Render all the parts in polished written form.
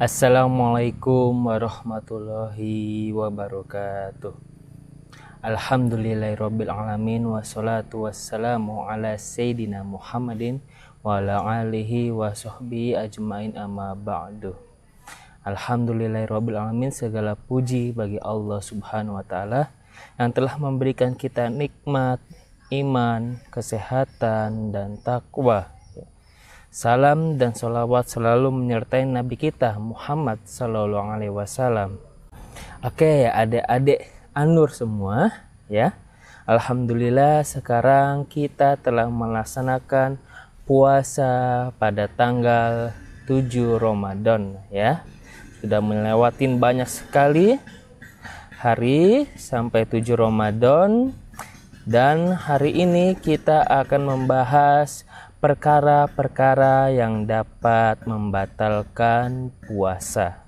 Assalamualaikum warahmatullahi wabarakatuh. Alhamdulillahirabbil alamin wassalatu wassalamu ala sayyidina Muhammadin wa ala alihi wa sahbihi ajmain amma ba'du. Alhamdulillahirabbil alamin, segala puji bagi Allah Subhanahu wa taala yang telah memberikan kita nikmat iman, kesehatan dan takwa. Salam dan sholawat selalu menyertai Nabi kita Muhammad Sallallahu Alaihi Wasallam. Oke, adik-adik An-Nur semua, ya. Alhamdulillah sekarang kita telah melaksanakan puasa pada tanggal 7 Ramadan, ya. Sudah melewati banyak sekali hari sampai 7 Ramadan, dan hari ini kita akan membahas perkara-perkara yang dapat membatalkan puasa.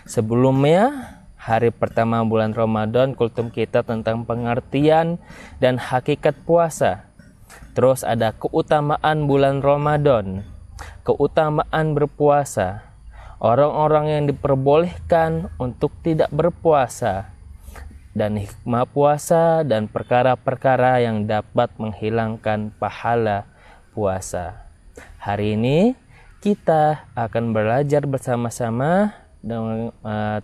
Sebelumnya, hari pertama bulan Ramadan, kultum kita tentang pengertian dan hakikat puasa. Terus ada keutamaan bulan Ramadan, keutamaan berpuasa, orang-orang yang diperbolehkan untuk tidak berpuasa, dan hikmah puasa, dan perkara-perkara yang dapat menghilangkan pahala puasa. Hari ini kita akan belajar bersama-sama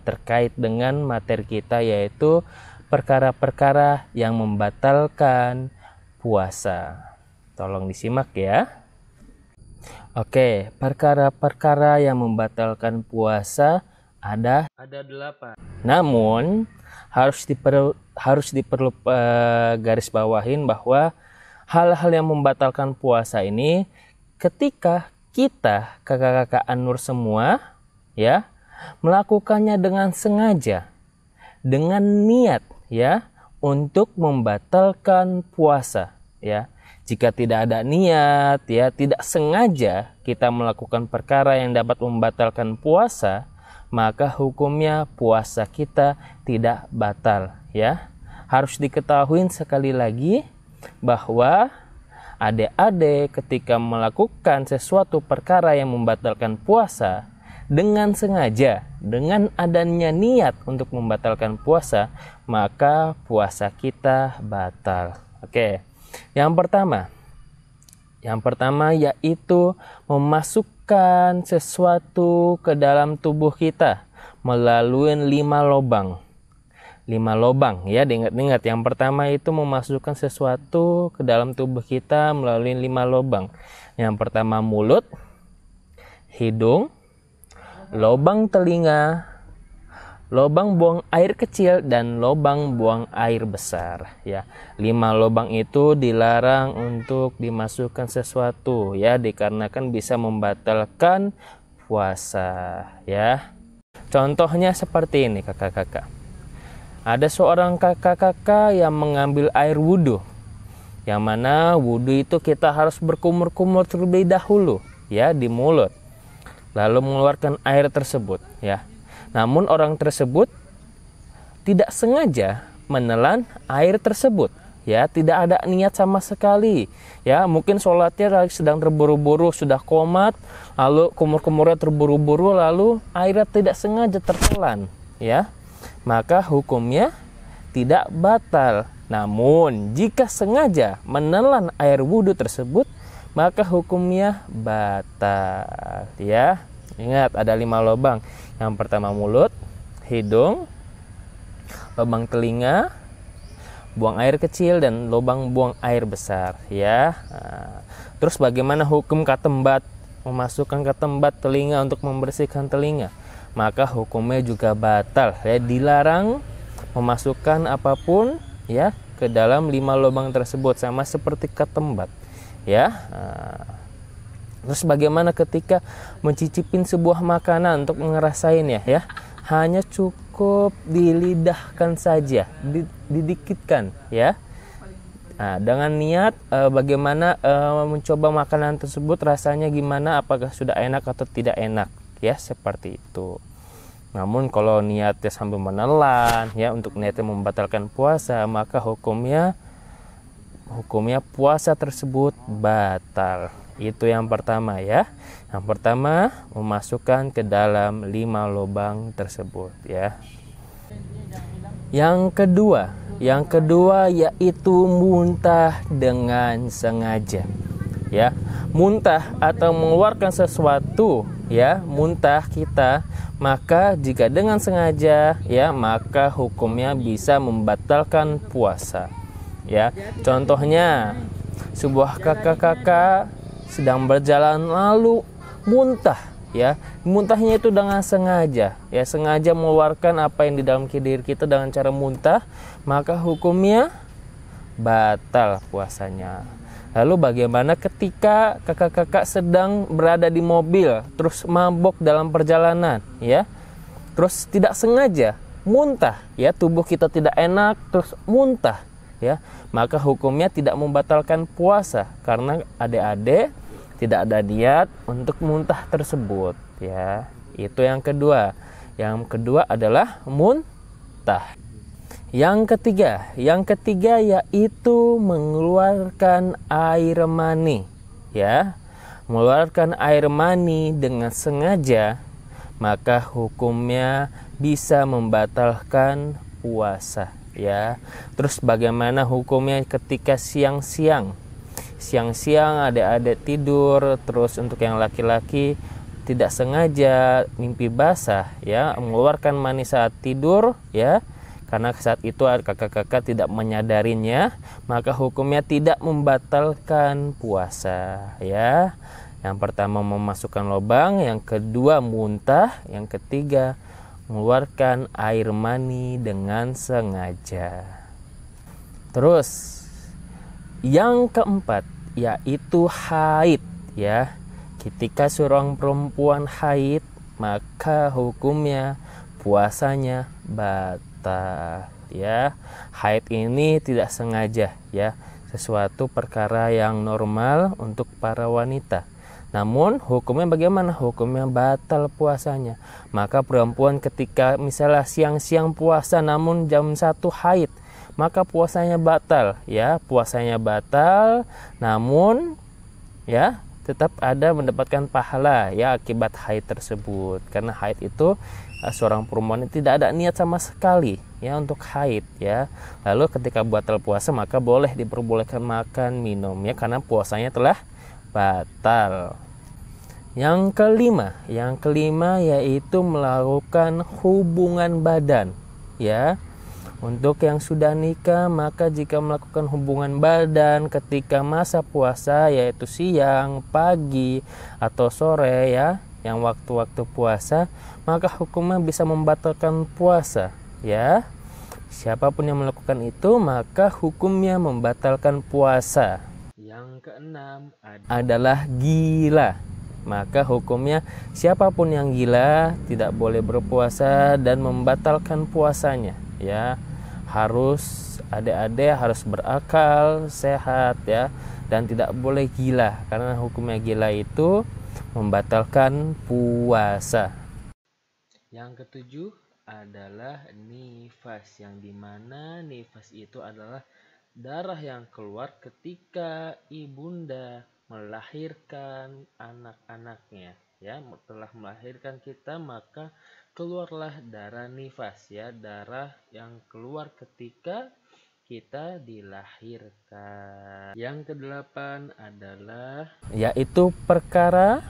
terkait dengan materi kita, yaitu perkara-perkara yang membatalkan puasa. Tolong disimak ya. Oke, perkara-perkara yang membatalkan puasa ada 8. Namun harus diperlu garis bawahin bahwa hal-hal yang membatalkan puasa ini ketika kita kakak-kakak An-Nur semua, ya, melakukannya dengan sengaja, dengan niat, ya, untuk membatalkan puasa, ya. Jika tidak ada niat, ya, tidak sengaja kita melakukan perkara yang dapat membatalkan puasa, maka hukumnya puasa kita tidak batal, ya. Harus diketahui sekali lagi bahwa adik-adik ketika melakukan sesuatu perkara yang membatalkan puasa dengan sengaja, dengan adanya niat untuk membatalkan puasa, maka puasa kita batal. Oke. Yang pertama yaitu memasukkan sesuatu ke dalam tubuh kita melalui 5 lubang. 5 lubang, ya, diingat-ingat. Yang pertama itu memasukkan sesuatu ke dalam tubuh kita melalui 5 lubang. Yang pertama mulut, hidung, lubang telinga, lubang buang air kecil, dan lubang buang air besar, ya. 5 lubang itu dilarang untuk dimasukkan sesuatu, ya, dikarenakan bisa membatalkan puasa, ya. Contohnya seperti ini kakak-kakak. Ada seorang kakak-kakak yang mengambil air wudhu, yang mana wudhu itu kita harus berkumur-kumur terlebih dahulu, ya, di mulut, lalu mengeluarkan air tersebut, ya. Namun orang tersebut tidak sengaja menelan air tersebut, ya, tidak ada niat sama sekali, ya. Mungkin sholatnya sedang terburu-buru, sudah qomat, lalu kumur-kumurnya terburu-buru, lalu airnya tidak sengaja tertelan, ya. Maka hukumnya tidak batal. Namun jika sengaja menelan air wudhu tersebut, maka hukumnya batal, ya. Ingat, ada 5 lubang. Yang pertama mulut, hidung, lubang telinga, buang air kecil, dan lubang buang air besar, ya. Terus bagaimana hukum katembat? Memasukkan katembat telinga untuk membersihkan telinga, maka hukumnya juga batal, ya. Dilarang memasukkan apapun, ya, ke dalam 5 lubang tersebut, sama seperti katembat, ya. Terus bagaimana ketika mencicipin sebuah makanan untuk ngerasainnya, ya. Hanya cukup dilidahkan saja, didikitkan, ya. Nah, dengan niat bagaimana mencoba makanan tersebut, rasanya gimana, apakah sudah enak atau tidak enak, ya, seperti itu. Namun kalau niatnya sambil menelan, ya, untuk niatnya membatalkan puasa, maka hukumnya puasa tersebut batal, Itu yang pertama ya. Yang pertama, memasukkan ke dalam 5 lubang tersebut ya. Yang kedua yaitu muntah dengan sengaja. Ya, muntah atau mengeluarkan sesuatu ya, muntah kita, maka jika dengan sengaja ya, maka hukumnya bisa membatalkan puasa. Ya, contohnya sebuah kakak-kakak sedang berjalan lalu muntah ya, muntahnya itu dengan sengaja ya, sengaja mengeluarkan apa yang di dalam diri kita dengan cara muntah, maka hukumnya batal puasanya. Lalu bagaimana ketika kakak-kakak sedang berada di mobil terus mabok dalam perjalanan ya, terus tidak sengaja muntah ya, tubuh kita tidak enak terus muntah ya, maka hukumnya tidak membatalkan puasa karena adik-adik tidak ada niat untuk muntah tersebut ya. Itu yang kedua. Yang kedua adalah muntah. Yang ketiga yaitu mengeluarkan air mani ya. Mengeluarkan air mani dengan sengaja, maka hukumnya bisa membatalkan puasa ya. Terus bagaimana hukumnya ketika siang-siang adik-adik tidur, terus untuk yang laki-laki tidak sengaja mimpi basah ya, mengeluarkan mani saat tidur ya, karena saat itu kakak-kakak tidak menyadarinya, maka hukumnya tidak membatalkan puasa ya. Yang pertama memasukkan lubang, yang kedua muntah, yang ketiga mengeluarkan air mani dengan sengaja. Terus yang keempat yaitu haid ya. Ketika seorang perempuan haid, maka hukumnya puasanya batal ya. Haid ini tidak sengaja ya, sesuatu perkara yang normal untuk para wanita. Namun hukumnya bagaimana? Hukumnya batal puasanya. Maka perempuan ketika misalnya siang-siang puasa namun jam 1 haid, maka puasanya batal ya, puasanya batal, namun ya tetap ada mendapatkan pahala ya akibat haid tersebut, karena haid itu seorang perempuan tidak ada niat sama sekali ya untuk haid ya. Lalu ketika batal puasa maka boleh diperbolehkan makan minum ya, karena puasanya telah batal. Yang kelima yaitu melakukan hubungan badan ya. Untuk yang sudah nikah, maka jika melakukan hubungan badan ketika masa puasa, yaitu siang, pagi, atau sore ya, yang waktu-waktu puasa, maka hukumnya bisa membatalkan puasa ya. Siapapun yang melakukan itu, maka hukumnya membatalkan puasa. Yang keenam adalah gila. Maka hukumnya siapapun yang gila tidak boleh berpuasa dan membatalkan puasanya ya. Harus adik-adik harus berakal, sehat ya, dan tidak boleh gila, karena hukumnya gila itu membatalkan puasa. Yang ketujuh adalah nifas, yang dimana nifas itu adalah darah yang keluar ketika ibunda melahirkan anak-anaknya ya. Telah melahirkan kita, maka keluarlah darah nifas ya, darah yang keluar ketika kita dilahirkan. Yang kedelapan adalah yaitu perkara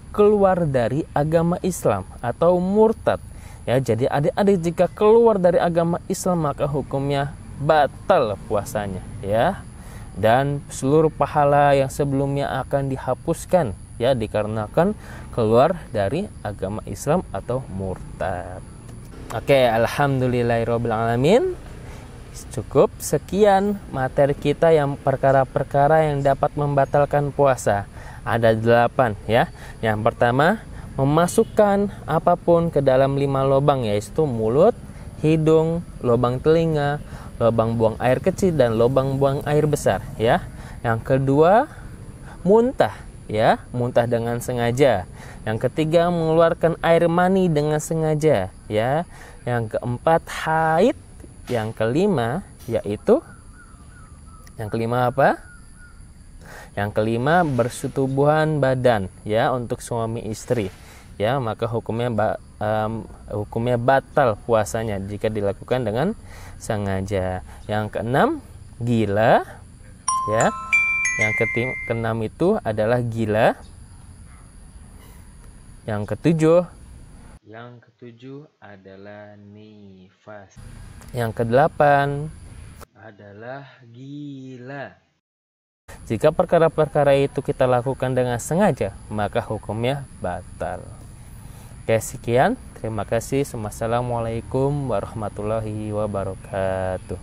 keluar dari agama Islam atau murtad ya. Jadi adik-adik jika keluar dari agama Islam maka hukumnya batal puasanya ya, dan seluruh pahala yang sebelumnya akan dihapuskan ya, dikarenakan keluar dari agama Islam atau murtad. Oke, alhamdulillahirobbilalamin. Cukup sekian materi kita yang perkara-perkara yang dapat membatalkan puasa. Ada 8 ya. Yang pertama, memasukkan apapun ke dalam 5 lubang, yaitu mulut, hidung, lubang telinga, lubang buang air kecil, dan lubang buang air besar ya. Yang kedua, muntah ya, muntah dengan sengaja. Yang ketiga, mengeluarkan air mani dengan sengaja ya. Yang keempat, haid. Yang kelima yaitu apa? Yang kelima, bersetubuhan badan ya untuk suami istri ya, maka hukumnya batal puasanya jika dilakukan dengan sengaja. Yang keenam, gila ya. Yang keenam itu adalah gila. Yang ketujuh adalah nifas. Yang kedelapan adalah gila. Jika perkara-perkara itu kita lakukan dengan sengaja, maka hukumnya batal. Oke, sekian. Terima kasih. Wassalamualaikum warahmatullahi wabarakatuh.